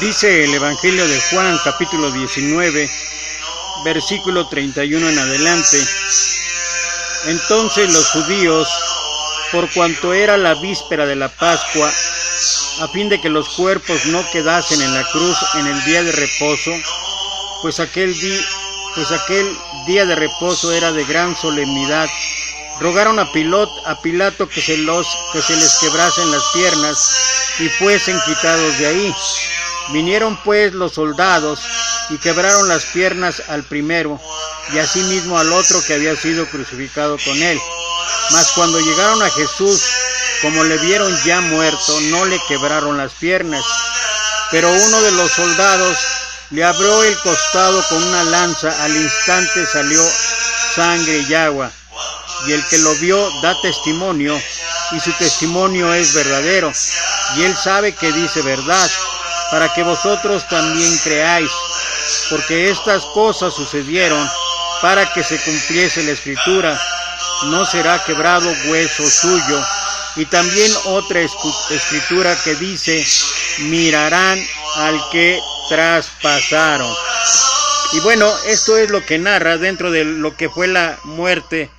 Dice el Evangelio de Juan, capítulo 19, versículo 31 en adelante. Entonces los judíos, por cuanto era la víspera de la Pascua, a fin de que los cuerpos no quedasen en la cruz en el día de reposo, pues aquel día de reposo era de gran solemnidad, rogaron a Pilato que se les quebrasen las piernas y fuesen quitados de ahí. Vinieron pues los soldados y quebraron las piernas al primero y asimismo al otro que había sido crucificado con él. Mas cuando llegaron a Jesús, como le vieron ya muerto, no le quebraron las piernas. Pero uno de los soldados le abrió el costado con una lanza, al instante salió sangre y agua. Y el que lo vio da testimonio, y su testimonio es verdadero, y él sabe que dice verdad, para que vosotros también creáis, porque estas cosas sucedieron para que se cumpliese la Escritura: no será quebrado hueso suyo. Y también otra escritura que dice: mirarán al que traspasaron. Y bueno, esto es lo que narra dentro de lo que fue la muerte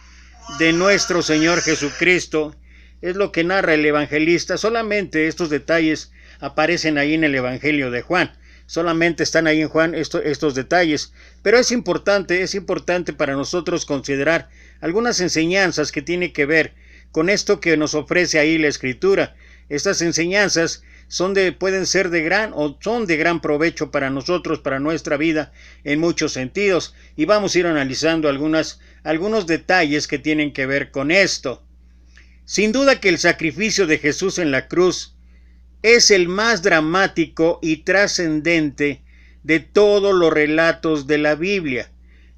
de nuestro Señor Jesucristo. Es lo que narra el evangelista. Solamente estos detalles aparecen ahí en el Evangelio de Juan. Solamente están ahí en Juan estos detalles. Pero es importante para nosotros considerar algunas enseñanzas que tienen que ver con esto que nos ofrece ahí la Escritura. Estas enseñanzas pueden ser de gran provecho para nosotros, para nuestra vida, en muchos sentidos. Y vamos a ir analizando algunos detalles que tienen que ver con esto. Sin duda que el sacrificio de Jesús en la cruz es el más dramático y trascendente de todos los relatos de la Biblia.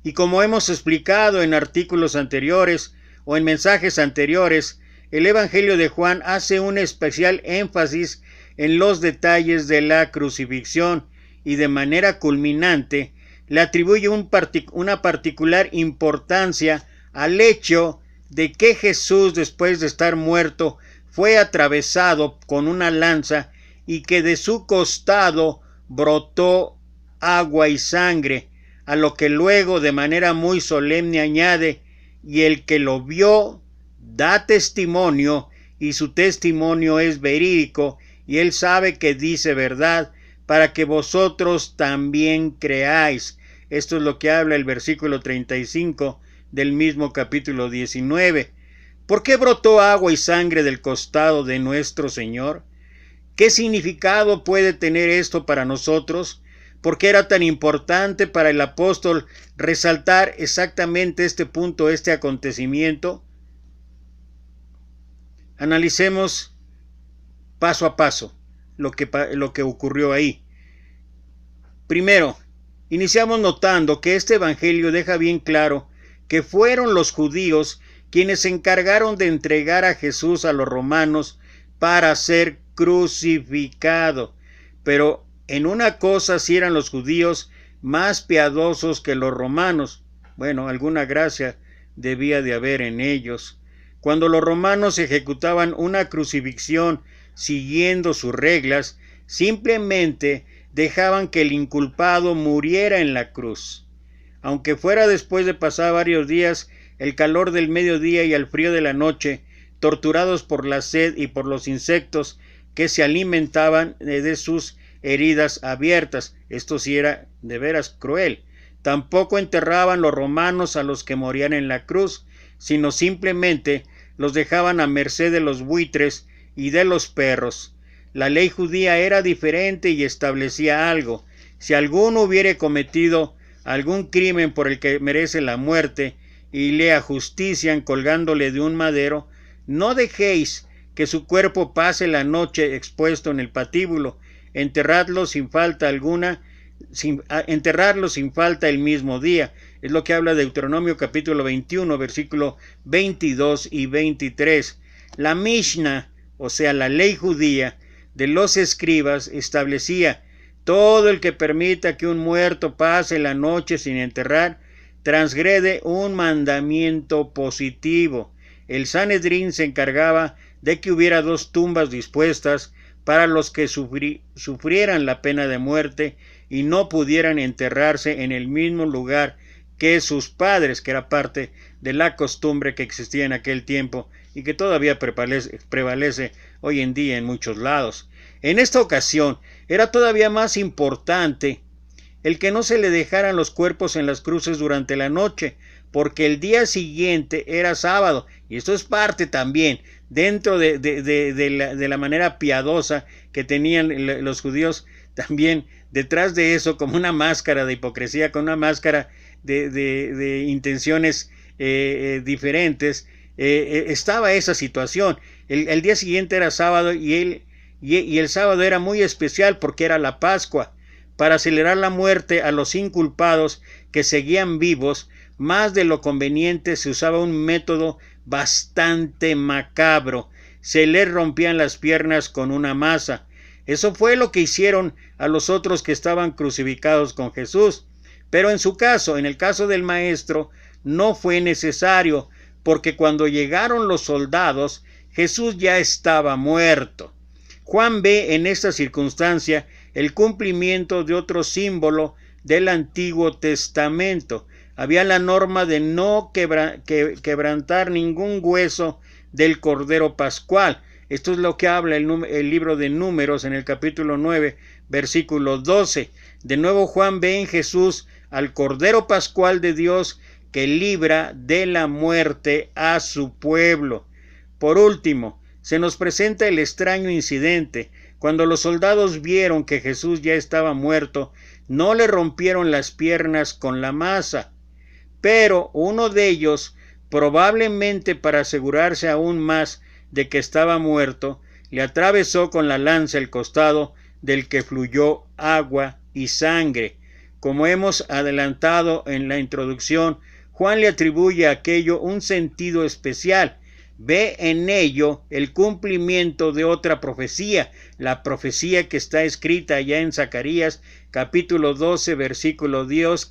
Y como hemos explicado en artículos anteriores o en mensajes anteriores, el Evangelio de Juan hace un especial énfasis en los detalles de la crucifixión y de manera culminante le atribuye una particular importancia al hecho de que Jesús, después de estar muerto, fue atravesado con una lanza y que de su costado brotó agua y sangre, a lo que luego de manera muy solemne añade: y el que lo vio da testimonio, y su testimonio es verídico, y él sabe que dice verdad, para que vosotros también creáis. Esto es lo que habla el versículo 35 del mismo capítulo 19. ¿Por qué brotó agua y sangre del costado de nuestro Señor? ¿Qué significado puede tener esto para nosotros? ¿Por qué era tan importante para el apóstol resaltar exactamente este punto, este acontecimiento? Analicemos paso a paso lo que ocurrió ahí. Primero, iniciamos notando que este evangelio deja bien claro que fueron los judíos quienes se encargaron de entregar a Jesús a los romanos para ser crucificado. Pero en una cosa sí eran los judíos más piadosos que los romanos. Bueno, alguna gracia debía de haber en ellos. Cuando los romanos ejecutaban una crucifixión siguiendo sus reglas, simplemente dejaban que el inculpado muriera en la cruz. Aunque fuera después de pasar varios días, el calor del mediodía y el frío de la noche, torturados por la sed y por los insectos que se alimentaban de sus heridas abiertas. Esto sí era de veras cruel. Tampoco enterraban los romanos a los que morían en la cruz, sino simplemente los dejaban a merced de los buitres y de los perros. La ley judía era diferente y establecía algo: si alguno hubiere cometido algún crimen por el que merece la muerte y le ajustician colgándole de un madero, no dejéis que su cuerpo pase la noche expuesto en el patíbulo. Enterradlo sin falta el mismo día. Es lo que habla Deuteronomio capítulo 21, versículo 22 y 23. La Mishnah, o sea, la ley judía de los escribas, establecía: todo el que permita que un muerto pase la noche sin enterrar, transgrede un mandamiento positivo. El Sanedrín se encargaba de que hubiera 2 tumbas dispuestas para los que sufrieran la pena de muerte y no pudieran enterrarse en el mismo lugar que sus padres, que era parte de la costumbre que existía en aquel tiempo y que todavía prevalece hoy en día en muchos lados. En esta ocasión era todavía más importante el que no se le dejaran los cuerpos en las cruces durante la noche, porque el día siguiente era sábado, y esto es parte también dentro de la manera piadosa que tenían los judíos, también detrás de eso, como una máscara de hipocresía, con una máscara de intenciones diferentes, estaba esa situación. El día siguiente era sábado y el sábado era muy especial porque era la Pascua. Para acelerar la muerte a los inculpados que seguían vivos, más de lo conveniente se usaba un método bastante macabro. Se les rompían las piernas con una masa. Eso fue lo que hicieron a los otros que estaban crucificados con Jesús. Pero en su caso, en el caso del maestro, no fue necesario, porque cuando llegaron los soldados, Jesús ya estaba muerto. Juan ve en esta circunstancia el cumplimiento de otro símbolo del Antiguo Testamento. Había la norma de no quebrantar ningún hueso del Cordero Pascual. Esto es lo que habla el libro de Números en el capítulo 9, versículo 12. De nuevo Juan ve en Jesús al Cordero Pascual de Dios que libra de la muerte a su pueblo. Por último, se nos presenta el extraño incidente. Cuando los soldados vieron que Jesús ya estaba muerto, no le rompieron las piernas con la masa, pero uno de ellos, probablemente para asegurarse aún más de que estaba muerto, le atravesó con la lanza el costado del que fluyó agua y sangre. Como hemos adelantado en la introducción, Juan le atribuye a aquello un sentido especial. Ve en ello el cumplimiento de otra profecía, la profecía que está escrita ya en Zacarías capítulo 12 versículo 10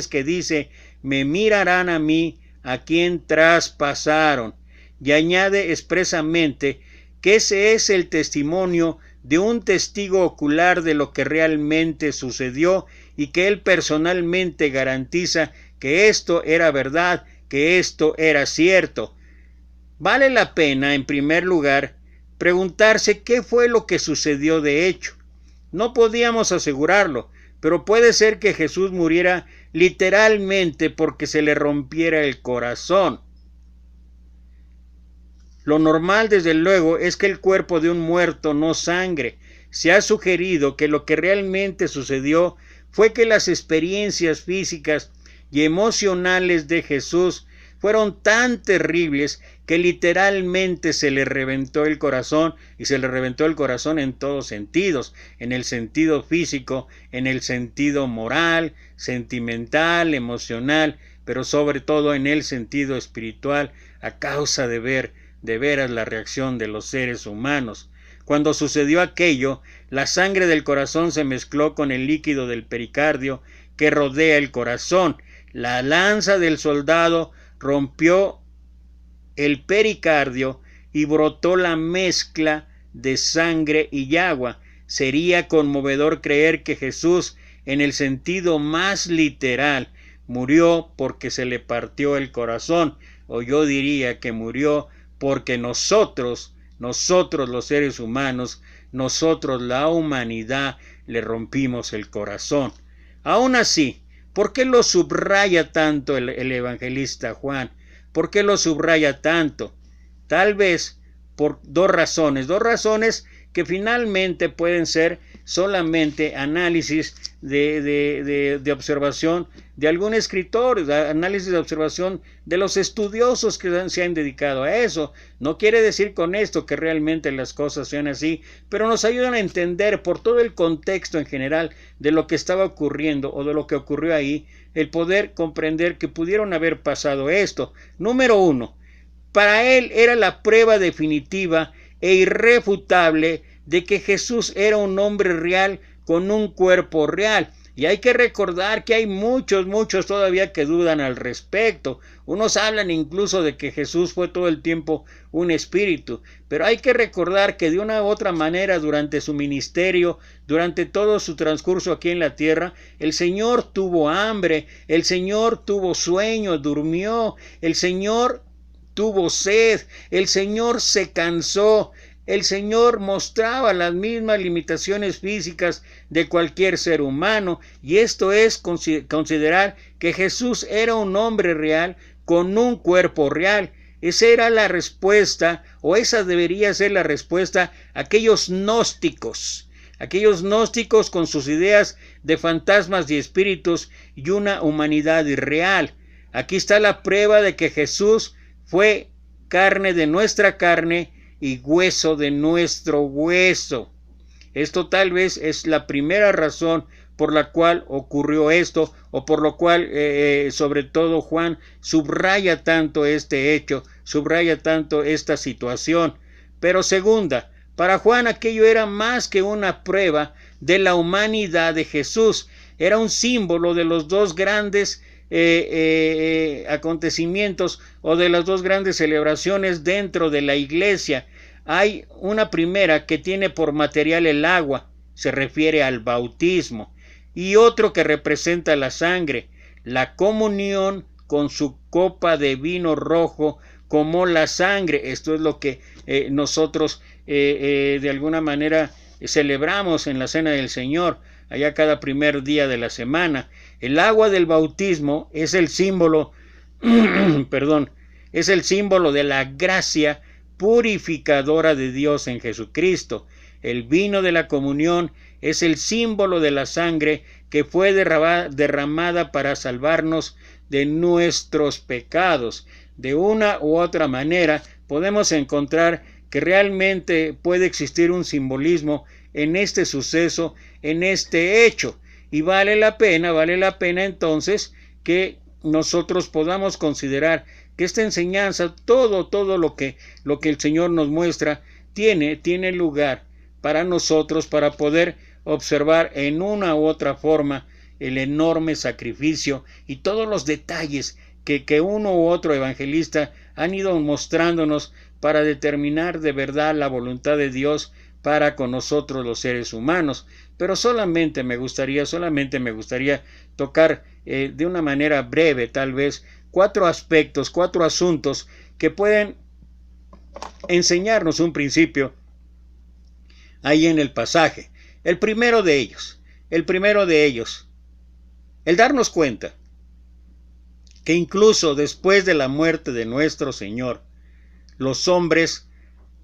que dice: me mirarán a mí, a quien traspasaron. Y añade expresamente que ese es el testimonio de un testigo ocular de lo que realmente sucedió y que él personalmente garantiza que esto era verdad, que esto era cierto. Vale la pena, en primer lugar, preguntarse qué fue lo que sucedió de hecho. No podíamos asegurarlo, pero puede ser que Jesús muriera literalmente porque se le rompiera el corazón. Lo normal, desde luego, es que el cuerpo de un muerto no sangre. Se ha sugerido que lo que realmente sucedió fue que las experiencias físicas y emocionales de Jesús fueron tan terribles que literalmente se le reventó el corazón, y se le reventó el corazón en todos sentidos, en el sentido físico, en el sentido moral, sentimental, emocional, pero sobre todo en el sentido espiritual, a causa de ver de veras la reacción de los seres humanos. Cuando sucedió aquello, la sangre del corazón se mezcló con el líquido del pericardio que rodea el corazón. La lanza del soldado rompió el pericardio y brotó la mezcla de sangre y agua. Sería conmovedor creer que Jesús, en el sentido más literal, murió porque se le partió el corazón, o yo diría que murió porque nosotros los seres humanos, nosotros la humanidad, le rompimos el corazón. Aún así, ¿por qué lo subraya tanto el evangelista Juan? ¿Por qué lo subraya tanto? Tal vez por dos razones que finalmente pueden ser solamente análisis de observación de algún escritor, análisis de observación de los estudiosos que se han dedicado a eso. No quiere decir con esto que realmente las cosas sean así, pero nos ayudan a entender por todo el contexto en general de lo que estaba ocurriendo o de lo que ocurrió ahí, el poder comprender que pudieron haber pasado esto. Número uno, para él era la prueba definitiva e irrefutable de que Jesús era un hombre real con un cuerpo real. Y hay que recordar que hay muchos todavía que dudan al respecto. Unos hablan incluso de que Jesús fue todo el tiempo un espíritu. Pero hay que recordar que de una u otra manera durante su ministerio, durante todo su transcurso aquí en la tierra, el Señor tuvo hambre, el Señor tuvo sueño, durmió, el Señor tuvo sed, el Señor se cansó. El Señor mostraba las mismas limitaciones físicas de cualquier ser humano, y esto es considerar que Jesús era un hombre real con un cuerpo real. Esa era la respuesta, o esa debería ser la respuesta a aquellos gnósticos con sus ideas de fantasmas y espíritus y una humanidad irreal. Aquí está la prueba de que Jesús fue carne de nuestra carne y hueso de nuestro hueso. Esto tal vez es la primera razón por la cual ocurrió esto, o por lo cual sobre todo Juan subraya tanto este hecho, subraya tanto esta situación. Pero segunda, para Juan aquello era más que una prueba de la humanidad de Jesús, era un símbolo de los dos grandes acontecimientos o de las dos grandes celebraciones dentro de la iglesia. Hay una primera que tiene por material el agua, se refiere al bautismo, y otro que representa la sangre, la comunión con su copa de vino rojo como la sangre. Esto es lo que nosotros de alguna manera celebramos en la Cena del Señor, allá cada primer día de la semana. El agua del bautismo es el símbolo, es el símbolo de la gracia purificadora de Dios en Jesucristo. El vino de la comunión es el símbolo de la sangre que fue derramada para salvarnos de nuestros pecados. De una u otra manera podemos encontrar que realmente puede existir un simbolismo en este suceso, en este hecho, y vale la pena entonces que nosotros podamos considerar que esta enseñanza, todo lo que el Señor nos muestra, tiene lugar para nosotros, para poder observar en una u otra forma el enorme sacrificio y todos los detalles que uno u otro evangelista han ido mostrándonos para determinar de verdad la voluntad de Dios para con nosotros los seres humanos. Pero solamente me gustaría tocar de una manera breve, tal vez, 4 aspectos, 4 asuntos que pueden enseñarnos un principio ahí en el pasaje. El primero de ellos, el darnos cuenta que incluso después de la muerte de nuestro Señor, los hombres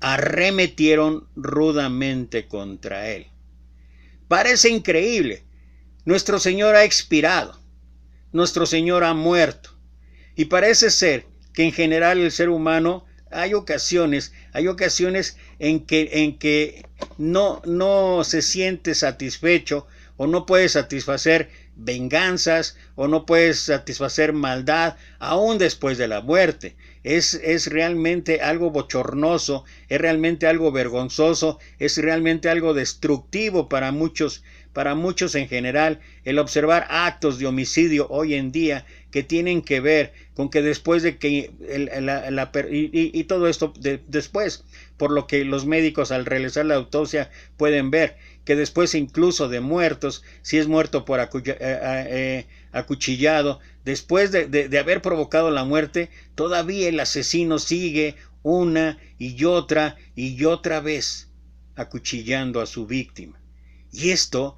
arremetieron rudamente contra Él. Parece increíble. Nuestro Señor ha expirado, nuestro Señor ha muerto, y parece ser que en general el ser humano hay ocasiones en que no se siente satisfecho, o no puede satisfacer venganzas, o no puede satisfacer maldad aún después de la muerte. Es realmente algo bochornoso, es realmente algo vergonzoso, es realmente algo destructivo para muchos en general el observar actos de homicidio hoy en día que tienen que ver con que después de que y todo esto después, por lo que los médicos al realizar la autopsia pueden ver, que después incluso de muertos, si es muerto por acuchillado, después de haber provocado la muerte, todavía el asesino sigue una y otra vez acuchillando a su víctima. Y esto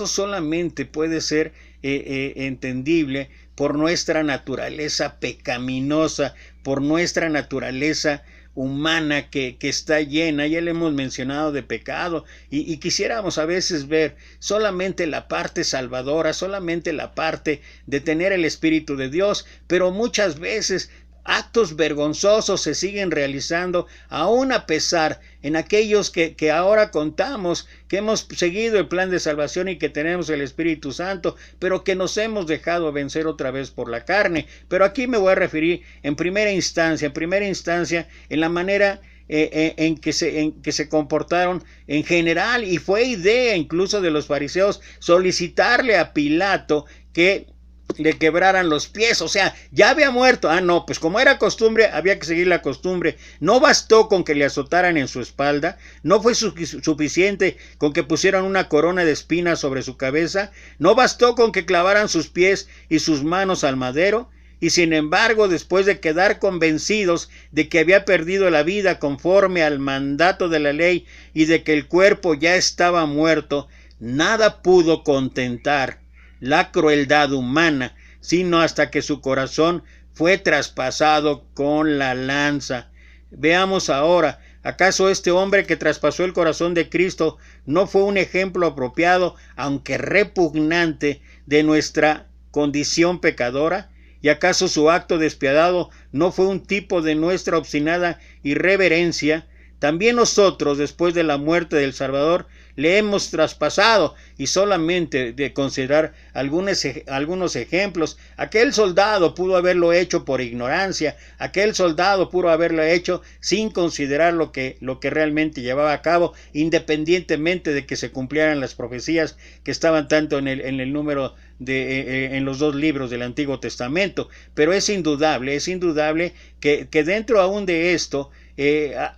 solamente puede ser entendible por nuestra naturaleza pecaminosa, por nuestra naturaleza humana que está llena, ya le hemos mencionado, de pecado, y quisiéramos a veces ver solamente la parte salvadora, solamente la parte de tener el Espíritu de Dios, pero muchas veces actos vergonzosos se siguen realizando, aún a pesar en aquellos que ahora contamos, que hemos seguido el plan de salvación y que tenemos el Espíritu Santo, pero que nos hemos dejado vencer otra vez por la carne. Pero aquí me voy a referir en primera instancia, en la manera en que se comportaron en general, y fue idea incluso de los fariseos solicitarle a Pilato que le quebraran los pies. O sea, ya había muerto. No, pues como era costumbre, había que seguir la costumbre. No bastó con que le azotaran en su espalda, no fue suficiente con que pusieran una corona de espinas sobre su cabeza, no bastó con que clavaran sus pies y sus manos al madero. Y sin embargo, después de quedar convencidos de que había perdido la vida conforme al mandato de la ley y de que el cuerpo ya estaba muerto, nada pudo contentar la crueldad humana, sino hasta que su corazón fue traspasado con la lanza. Veamos ahora, ¿acaso este hombre que traspasó el corazón de Cristo no fue un ejemplo apropiado, aunque repugnante, de nuestra condición pecadora? ¿Y acaso su acto despiadado no fue un tipo de nuestra obstinada irreverencia? También nosotros, después de la muerte del Salvador, le hemos traspasado. Y solamente de considerar algunos ejemplos, aquel soldado pudo haberlo hecho por ignorancia, aquel soldado pudo haberlo hecho sin considerar lo que realmente llevaba a cabo, independientemente de que se cumplieran las profecías que estaban tanto en el número en los dos libros del Antiguo Testamento. Pero es indudable que dentro aún de esto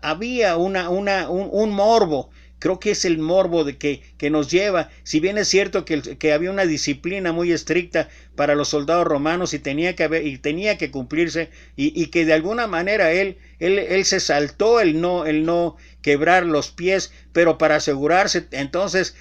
había un morbo. Creo que es el morbo de que nos lleva, si bien es cierto que había una disciplina muy estricta para los soldados romanos y tenía que cumplirse, y que de alguna manera él se saltó el no quebrar los pies, pero para asegurarse entonces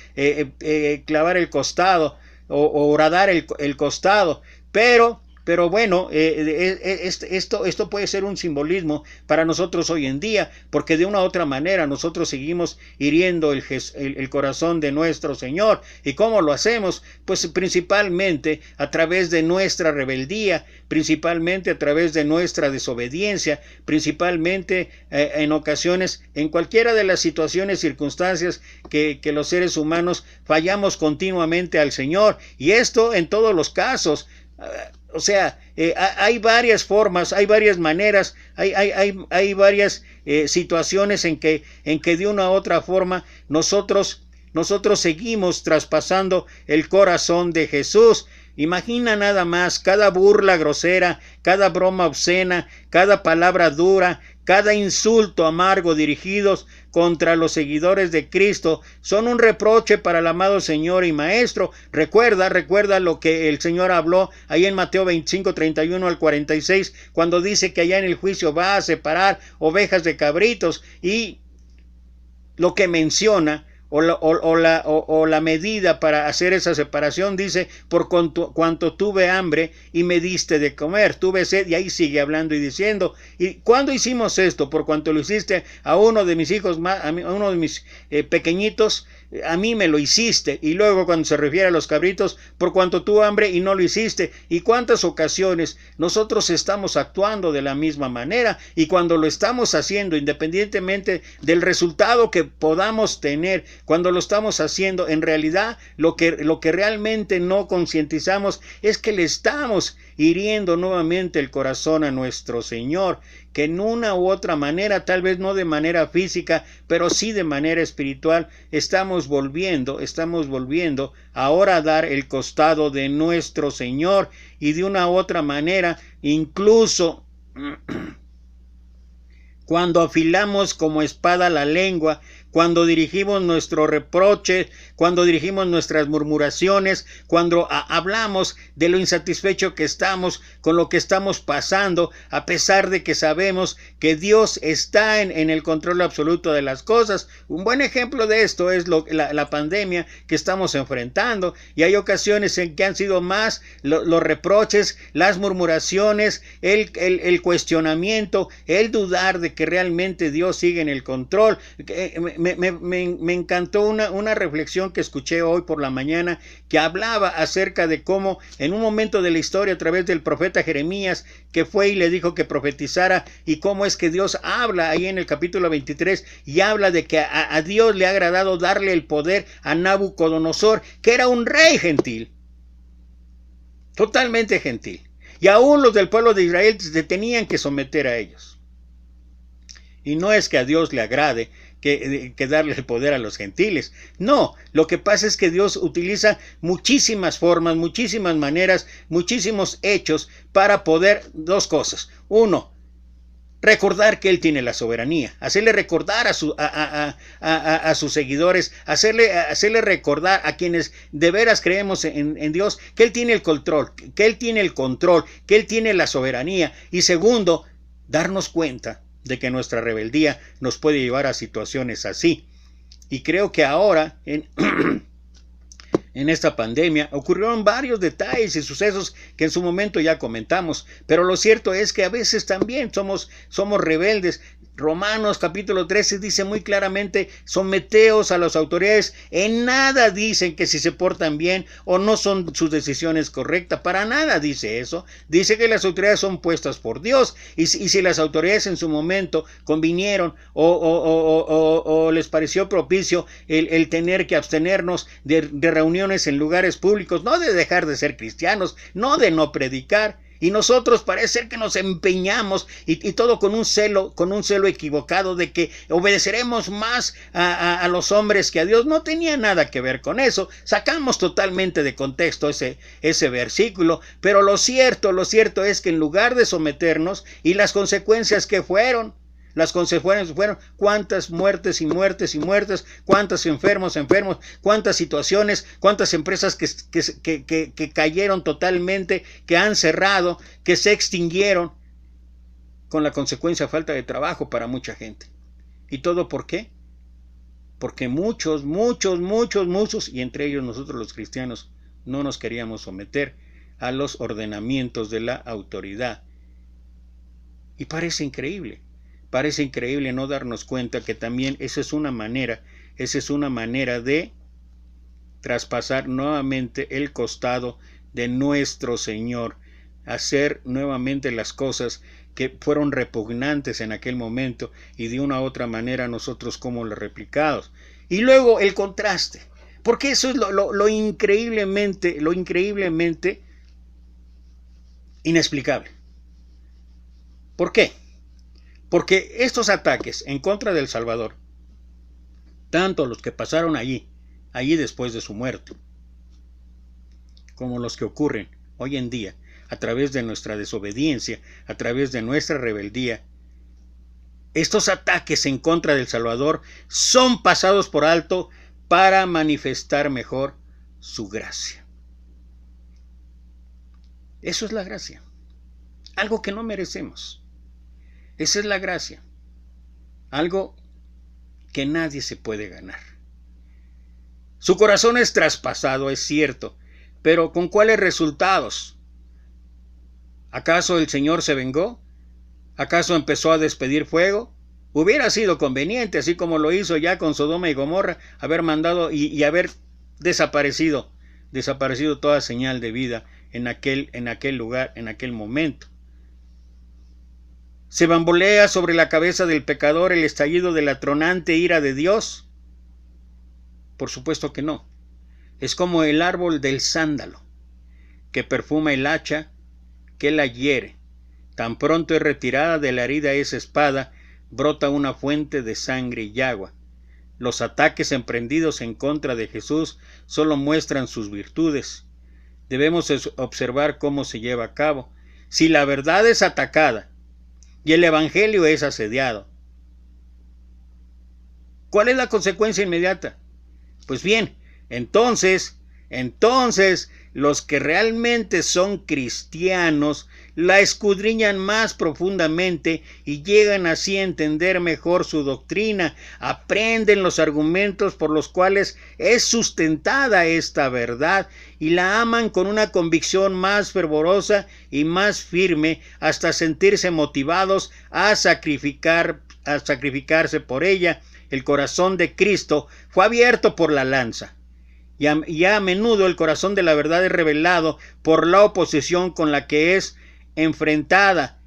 clavar el costado o horadar el costado. Pero bueno, esto puede ser un simbolismo para nosotros hoy en día, porque de una u otra manera nosotros seguimos hiriendo el corazón de nuestro Señor. ¿Y cómo lo hacemos? Pues principalmente a través de nuestra rebeldía, principalmente a través de nuestra desobediencia, principalmente en ocasiones, en cualquiera de las situaciones, circunstancias que los seres humanos fallamos continuamente al Señor. Y esto en todos los casos. O sea, hay varias formas, hay varias maneras, hay varias situaciones en que de una u otra forma nosotros seguimos traspasando el corazón de Jesús. Imagina nada más, cada burla grosera, cada broma obscena, cada palabra dura, cada insulto amargo dirigidos contra los seguidores de Cristo son un reproche para el amado Señor y Maestro. Recuerda lo que el Señor habló ahí en Mateo 25, 31 al 46, cuando dice que allá en el juicio va a separar ovejas de cabritos, y lo que menciona o la medida para hacer esa separación dice: por cuanto tuve hambre y me diste de comer, tuve sed, y ahí sigue hablando y diciendo: ¿y cuándo hicimos esto? Por cuanto lo hiciste a uno de mis hijos, a uno de mis pequeñitos, a mí me lo hiciste. Y luego cuando se refiere a los cabritos: por cuanto tuve hambre y no lo hiciste. ¿Y cuántas ocasiones nosotros estamos actuando de la misma manera? Y cuando lo estamos haciendo, independientemente del resultado que podamos tener, cuando lo estamos haciendo, en realidad lo que realmente no concientizamos es que le estamos hiriendo nuevamente el corazón a nuestro Señor, que en una u otra manera, tal vez no de manera física, pero sí de manera espiritual, estamos volviendo ahora a dar el costado de nuestro Señor. Y de una u otra manera, incluso cuando afilamos como espada la lengua, cuando dirigimos nuestro reproche, cuando dirigimos nuestras murmuraciones, cuando hablamos de lo insatisfecho que estamos con lo que estamos pasando, a pesar de que sabemos que Dios está en el control absoluto de las cosas. Un buen ejemplo de esto es la pandemia que estamos enfrentando, y hay ocasiones en que han sido más los reproches, las murmuraciones, el cuestionamiento, el dudar de que realmente Dios sigue en el control. Me encantó una reflexión que escuché hoy por la mañana, que hablaba acerca de cómo en un momento de la historia, a través del profeta Jeremías, que fue y le dijo que profetizara, y cómo es que Dios habla ahí en el capítulo 23 y habla de que a Dios le ha agradado darle el poder a Nabucodonosor, que era un rey gentil, totalmente gentil, y aún los del pueblo de Israel se tenían que someter a ellos. Y no es que a Dios le agrade que darle el poder a los gentiles. No, lo que pasa es que Dios utiliza muchísimas formas, muchísimas maneras, muchísimos hechos para poder dos cosas. Uno, recordar que Él tiene la soberanía, hacerle recordar a sus seguidores, hacerle recordar a quienes de veras creemos en Dios que Él tiene el control, que Él tiene la soberanía. Y segundo, darnos cuenta de que nuestra rebeldía nos puede llevar a situaciones así. Y creo que ahora, en esta pandemia, ocurrieron varios detalles y sucesos que en su momento ya comentamos, pero lo cierto es que a veces también somos rebeldes. Romanos capítulo 13 dice muy claramente: someteos a las autoridades. En nada dicen que si se portan bien o no son sus decisiones correctas, para nada dice eso. Dice que las autoridades son puestas por Dios, y si las autoridades en su momento convinieron o les pareció propicio el tener que abstenernos de reuniones en lugares públicos, no de dejar de ser cristianos, no de no predicar. Y nosotros parece ser que nos empeñamos y todo con un celo equivocado de que obedeceremos más a los hombres que a Dios. No tenía nada que ver con eso. Sacamos totalmente de contexto ese versículo, pero lo cierto es que en lugar de someternos, y las consecuencias que fueron, cuántas muertes y muertes y muertes, cuántos enfermos, cuántas situaciones, cuántas empresas que cayeron totalmente, que han cerrado, que se extinguieron, con la consecuencia falta de trabajo para mucha gente. ¿Y todo por qué? Porque muchos, y entre ellos nosotros los cristianos, no nos queríamos someter a los ordenamientos de la autoridad. Y parece increíble no darnos cuenta que también esa es una manera de traspasar nuevamente el costado de nuestro Señor, hacer nuevamente las cosas que fueron repugnantes en aquel momento y de una u otra manera nosotros como los replicados. Y luego el contraste, porque eso es lo increíblemente inexplicable. ¿Por qué? Porque estos ataques en contra del Salvador, tanto los que pasaron allí después de su muerte, como los que ocurren hoy en día a través de nuestra desobediencia, a través de nuestra rebeldía, estos ataques en contra del Salvador son pasados por alto para manifestar mejor su gracia. Eso es la gracia, algo que no merecemos. Esa es la gracia, algo que nadie se puede ganar. Su corazón es traspasado, es cierto, pero ¿con cuáles resultados? ¿Acaso el Señor se vengó? ¿Acaso empezó a despedir fuego? Hubiera sido conveniente, así como lo hizo ya con Sodoma y Gomorra, haber mandado y haber desaparecido toda señal de vida en aquel lugar, en aquel momento. ¿Se bambolea sobre la cabeza del pecador el estallido de la tronante ira de Dios? Por supuesto que no. Es como el árbol del sándalo, que perfuma el hacha que la hiere. Tan pronto es retirada de la herida esa espada, brota una fuente de sangre y agua. Los ataques emprendidos en contra de Jesús solo muestran sus virtudes. Debemos observar cómo se lleva a cabo. Si la verdad es atacada y el evangelio es asediado, ¿cuál es la consecuencia inmediata? Pues bien, entonces los que realmente son cristianos la escudriñan más profundamente y llegan así a entender mejor su doctrina, aprenden los argumentos por los cuales es sustentada esta verdad y la aman con una convicción más fervorosa y más firme hasta sentirse motivados a sacrificarse por ella. El corazón de Cristo fue abierto por la lanza. Y a menudo el corazón de la verdad es revelado por la oposición con la que es enfrentada.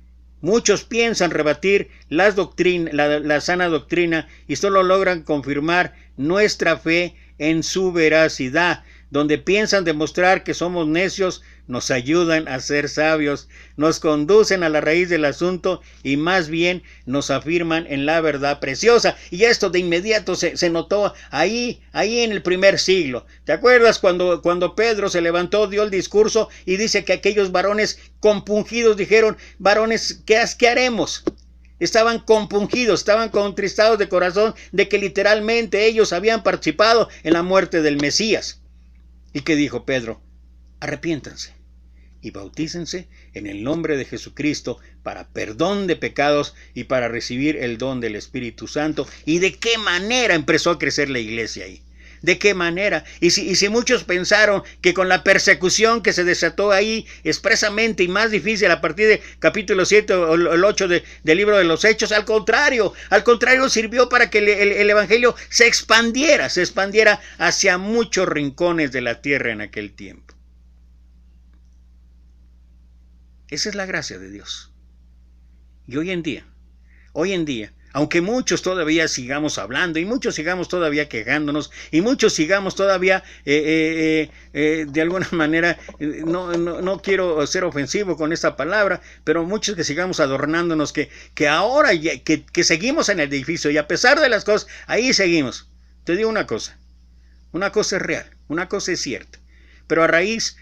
Muchos piensan rebatir la sana doctrina y solo logran confirmar nuestra fe en su veracidad. donde piensan demostrar que somos necios, nos ayudan a ser sabios, nos conducen a la raíz del asunto y más bien nos afirman en la verdad preciosa. Y esto de inmediato se notó ahí en el primer siglo. ¿Te acuerdas cuando Pedro se levantó, dio el discurso y dice que aquellos varones compungidos dijeron, varones, ¿qué haremos? Estaban compungidos, estaban contristados de corazón de que literalmente ellos habían participado en la muerte del Mesías. ¿Y qué dijo Pedro? Arrepiéntanse y bautícense en el nombre de Jesucristo para perdón de pecados y para recibir el don del Espíritu Santo. ¿Y de qué manera empezó a crecer la iglesia ahí? ¿De qué manera? Y si muchos pensaron que con la persecución que se desató ahí expresamente y más difícil a partir de capítulo 7 o el 8 del libro de los Hechos, al contrario sirvió para que el evangelio se expandiera hacia muchos rincones de la tierra en aquel tiempo. Esa es la gracia de Dios. Y hoy en día, aunque muchos todavía sigamos hablando y muchos sigamos todavía quejándonos y muchos sigamos todavía de alguna manera, no quiero ser ofensivo con esta palabra, pero muchos que sigamos adornándonos que ahora que seguimos en el edificio y a pesar de las cosas, ahí seguimos. Te digo una cosa es real, una cosa es cierta. Pero a raíz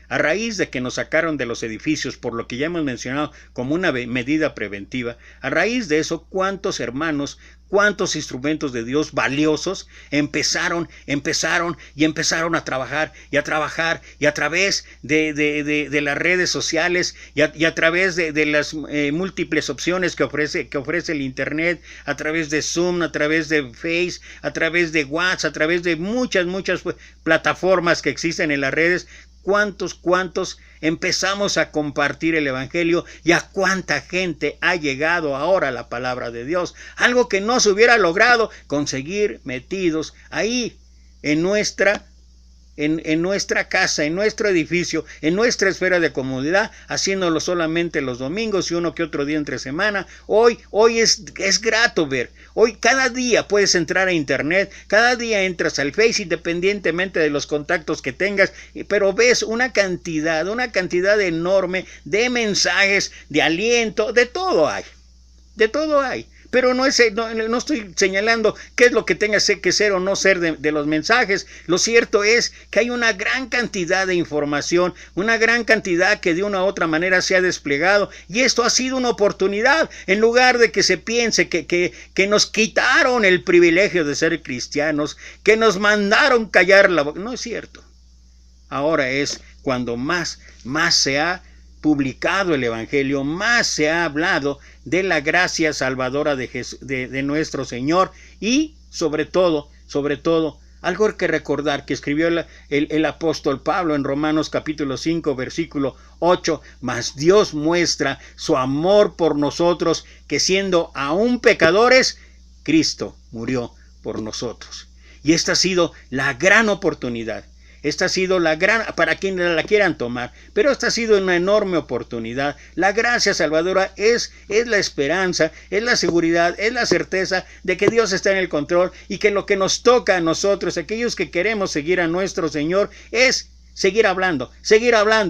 de que nos sacaron de los edificios, por lo que ya hemos mencionado como una medida preventiva, a raíz de eso, ¿cuántos hermanos, cuántos instrumentos de Dios valiosos empezaron a trabajar y a través de las redes sociales y a través de las múltiples opciones que ofrece el Internet, a través de Zoom, a través de Face, a través de WhatsApp, a través de muchas plataformas que existen en las redes? ¿Cuántos empezamos a compartir el evangelio y a cuánta gente ha llegado ahora a la palabra de Dios? Algo que no se hubiera logrado conseguir metidos ahí en nuestra casa, en nuestro edificio, en nuestra esfera de comodidad, haciéndolo solamente los domingos y uno que otro día entre semana. Hoy es grato ver. Hoy cada día puedes entrar a internet, cada día entras al Face independientemente de los contactos que tengas, pero ves una cantidad enorme de mensajes, de aliento, de todo hay. Pero no estoy señalando qué es lo que tenga que ser o no ser de los mensajes. Lo cierto es que hay una gran cantidad de información, una gran cantidad que de una u otra manera se ha desplegado, y esto ha sido una oportunidad. En lugar de que se piense que nos quitaron el privilegio de ser cristianos, que nos mandaron callar la boca. No es cierto. Ahora es cuando más se ha publicado el evangelio, más se ha hablado de la gracia salvadora de nuestro Señor, y sobre todo, algo que recordar que escribió el apóstol Pablo en Romanos capítulo 5 versículo 8, mas Dios muestra su amor por nosotros, que siendo aún pecadores, Cristo murió por nosotros. Y esta ha sido la gran oportunidad. Esta ha sido para quienes la quieran tomar, pero esta ha sido una enorme oportunidad. La gracia salvadora es la esperanza, es la seguridad, es la certeza de que Dios está en el control, y que lo que nos toca a nosotros, aquellos que queremos seguir a nuestro Señor, es seguir hablando,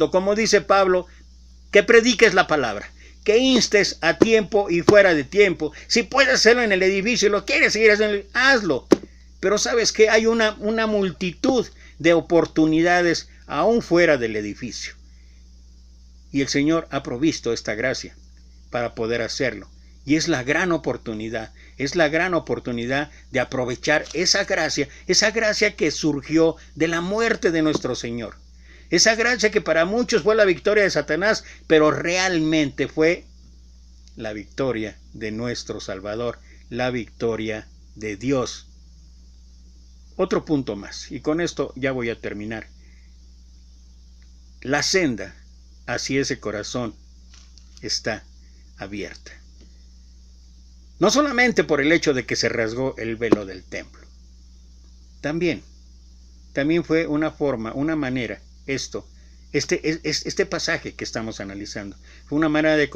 como dice Pablo, que prediques la palabra, que instes a tiempo y fuera de tiempo. Si puedes hacerlo en el edificio y lo quieres seguir haciendo, hazlo. Pero sabes que hay una multitud de oportunidades aún fuera del edificio, y el Señor ha provisto esta gracia para poder hacerlo, y es la gran oportunidad de aprovechar esa gracia que surgió de la muerte de nuestro Señor, esa gracia que para muchos fue la victoria de Satanás, pero realmente fue la victoria de nuestro Salvador, la victoria de Dios. Otro punto más, y con esto ya voy a terminar. La senda hacia ese corazón está abierta. No solamente por el hecho de que se rasgó el velo del templo. También fue una forma, una manera, esto, este pasaje que estamos analizando. Fue una manera de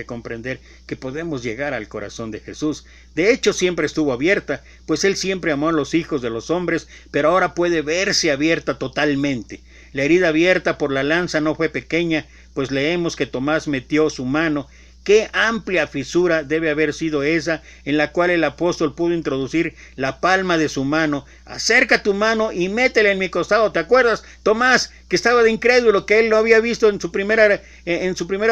comprender que podemos llegar al corazón de Jesús. De hecho, siempre estuvo abierta, pues Él siempre amó a los hijos de los hombres, pero ahora puede verse abierta totalmente. La herida abierta por la lanza no fue pequeña, pues leemos que Tomás metió su mano. Qué amplia fisura debe haber sido esa en la cual el apóstol pudo introducir la palma de su mano. Acerca tu mano y métela en mi costado. ¿Te acuerdas, Tomás, que estaba de incrédulo, que él lo había visto en su primera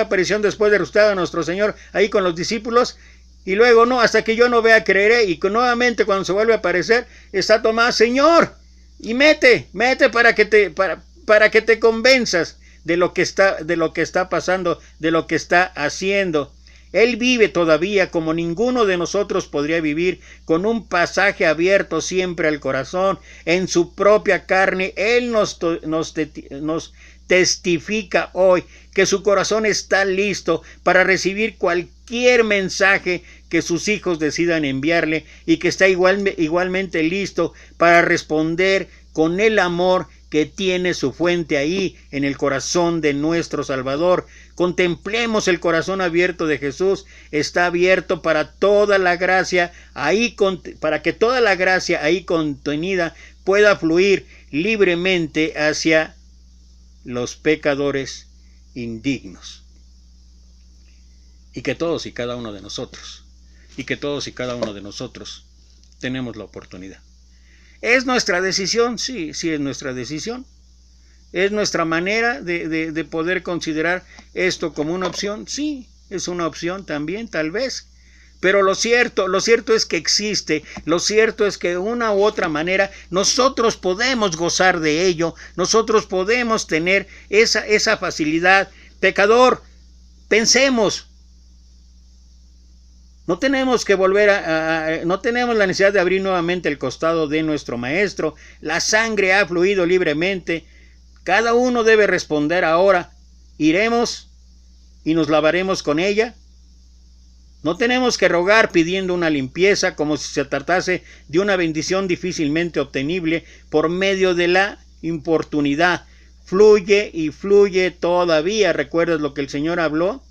aparición después de resucitar a nuestro Señor ahí con los discípulos? Y luego, no, hasta que yo no vea, creeré. Y nuevamente cuando se vuelve a aparecer, está Tomás, Señor, y mete para que te convenzas de lo que está pasando, de lo que está haciendo. Él vive todavía como ninguno de nosotros podría vivir, con un pasaje abierto siempre al corazón, en su propia carne. Él nos testifica hoy que su corazón está listo para recibir cualquier mensaje que sus hijos decidan enviarle, y que está igualmente listo para responder con el amor que tiene su fuente ahí en el corazón de nuestro Salvador. Contemplemos el corazón abierto de Jesús. Está abierto para toda la gracia para que toda la gracia ahí contenida pueda fluir libremente hacia los pecadores indignos. Y que todos y cada uno de nosotros tenemos la oportunidad. ¿Es nuestra decisión? Sí, es nuestra decisión. ¿Es nuestra manera de poder considerar esto como una opción? Sí, es una opción también, tal vez. Pero lo cierto es que existe. Lo cierto es que de una u otra manera nosotros podemos gozar de ello. Nosotros podemos tener esa facilidad. Pecador, pensemos. No tenemos que no tenemos la necesidad de abrir nuevamente el costado de nuestro Maestro. La sangre ha fluido libremente. Cada uno debe responder ahora. ¿Iremos y nos lavaremos con ella? No tenemos que rogar pidiendo una limpieza como si se tratase de una bendición difícilmente obtenible por medio de la importunidad. Fluye y fluye todavía. ¿Recuerdas lo que el Señor habló?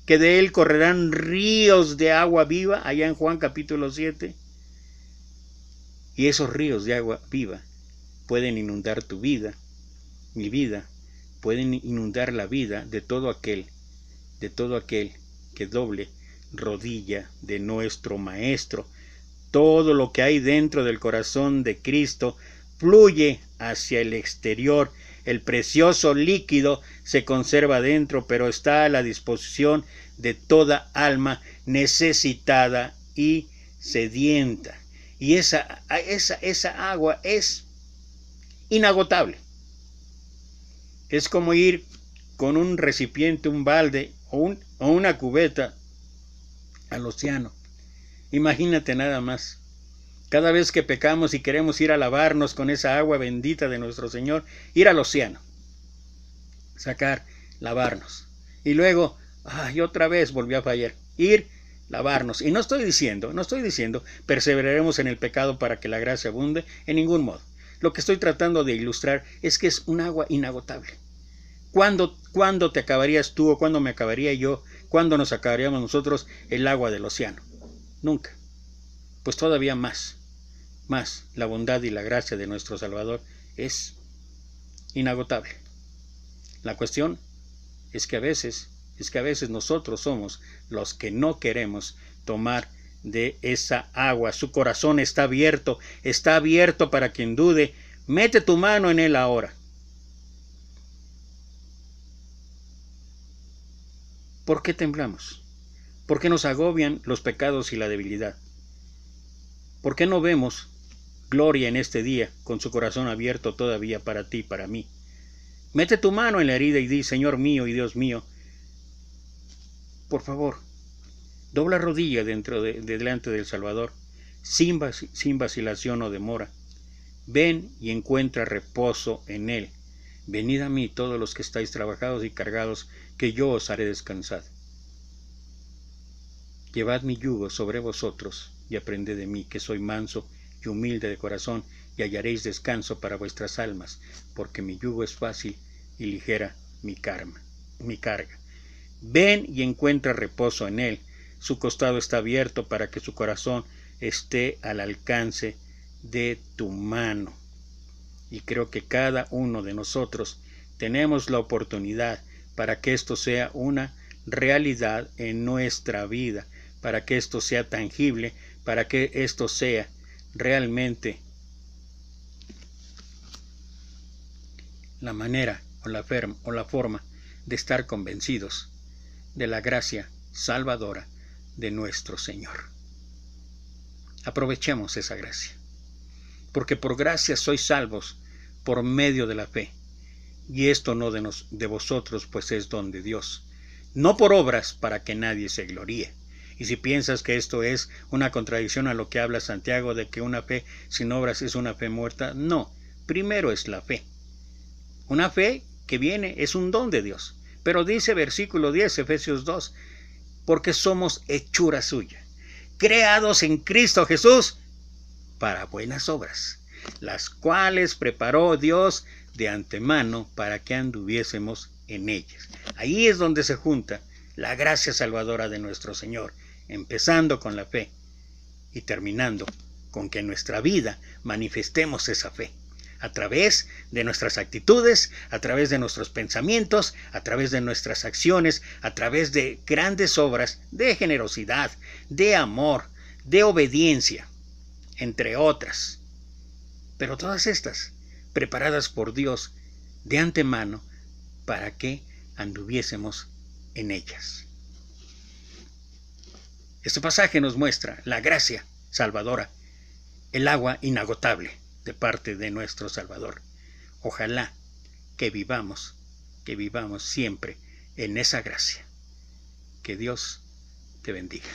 Que de él correrán ríos de agua viva, allá en Juan capítulo 7. Y esos ríos de agua viva pueden inundar tu vida, mi vida, pueden inundar la vida de todo aquel que doble rodilla de nuestro Maestro. Todo lo que hay dentro del corazón de Cristo fluye hacia el exterior. El precioso líquido se conserva dentro, pero está a la disposición de toda alma necesitada y sedienta. Y esa agua es inagotable. Es como ir con un recipiente, un balde o una cubeta al océano. Imagínate nada más. Cada vez que pecamos y queremos ir a lavarnos con esa agua bendita de nuestro Señor, ir al océano, lavarnos. Y luego, otra vez volvió a fallar, lavarnos. Y no estoy diciendo, perseveraremos en el pecado para que la gracia abunde, en ningún modo. Lo que estoy tratando de ilustrar es que es un agua inagotable. ¿Cuándo te acabarías tú o cuándo me acabaría yo? ¿Cuándo nos acabaríamos nosotros el agua del océano? Nunca. Pues todavía más la bondad y la gracia de nuestro Salvador es inagotable. La cuestión es que a veces nosotros somos los que no queremos tomar de esa agua. Su corazón está abierto para quien dude. Mete tu mano en él ahora. ¿Por qué temblamos? ¿Por qué nos agobian los pecados y la debilidad? ¿Por qué no vemos gloria en este día con su corazón abierto todavía para ti y para mí? Mete tu mano en la herida y di: Señor mío y Dios mío, por favor, dobla rodilla delante del Salvador, sin vacilación o demora. Ven y encuentra reposo en Él. Venid a mí todos los que estáis trabajados y cargados, que yo os haré descansar. Llevad mi yugo sobre vosotros y aprended de mí, que soy manso y humilde de corazón, y hallaréis descanso para vuestras almas, porque mi yugo es fácil y ligera mi carga. Ven y encuentra reposo en Él. Su costado está abierto para que su corazón esté al alcance de tu mano. Y creo que cada uno de nosotros tenemos la oportunidad para que esto sea una realidad en nuestra vida, para que esto sea tangible, para que esto sea realmente la manera o la forma de estar convencidos de la gracia salvadora de nuestro Señor. Aprovechemos esa gracia, porque por gracia sois salvos por medio de la fe, y esto no de vosotros, pues es don de Dios, no por obras para que nadie se gloríe. Y si piensas que esto es una contradicción a lo que habla Santiago de que una fe sin obras es una fe muerta, no, primero es la fe. Una fe que viene es un don de Dios. Pero dice versículo 10, Efesios 2, porque somos hechura suya, creados en Cristo Jesús para buenas obras, las cuales preparó Dios de antemano para que anduviésemos en ellas. Ahí es donde se junta la gracia salvadora de nuestro Señor, empezando con la fe y terminando con que en nuestra vida manifestemos esa fe a través de nuestras actitudes, a través de nuestros pensamientos, a través de nuestras acciones, a través de grandes obras de generosidad, de amor, de obediencia, entre otras. Pero todas estas preparadas por Dios de antemano para que anduviésemos en ellas. Este pasaje nos muestra la gracia salvadora, el agua inagotable de parte de nuestro Salvador. Ojalá que vivamos siempre en esa gracia. Que Dios te bendiga.